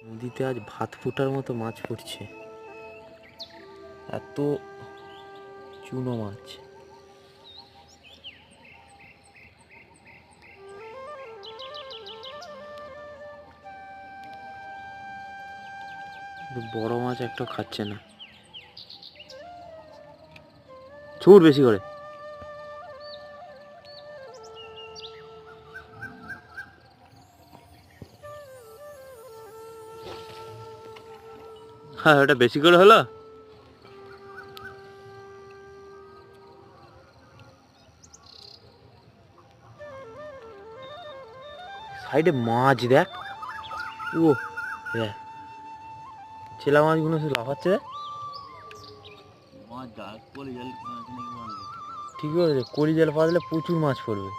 নদীতে আজ ভাত ফোটার মতো মাছ পড়ছে, এত চুনো মাছ। বড় মাছ একটা খাচ্ছে না, ছুট বেশি করে। হ্যাঁ, ওটা বেশি করে হলো। সাইডে মাছ দেখ, ও দেখ ছেলা মাছগুলো সে লাফাচ্ছে। ঠিক আছে, কলি জাল পাতলে প্রচুর মাছ পড়বে।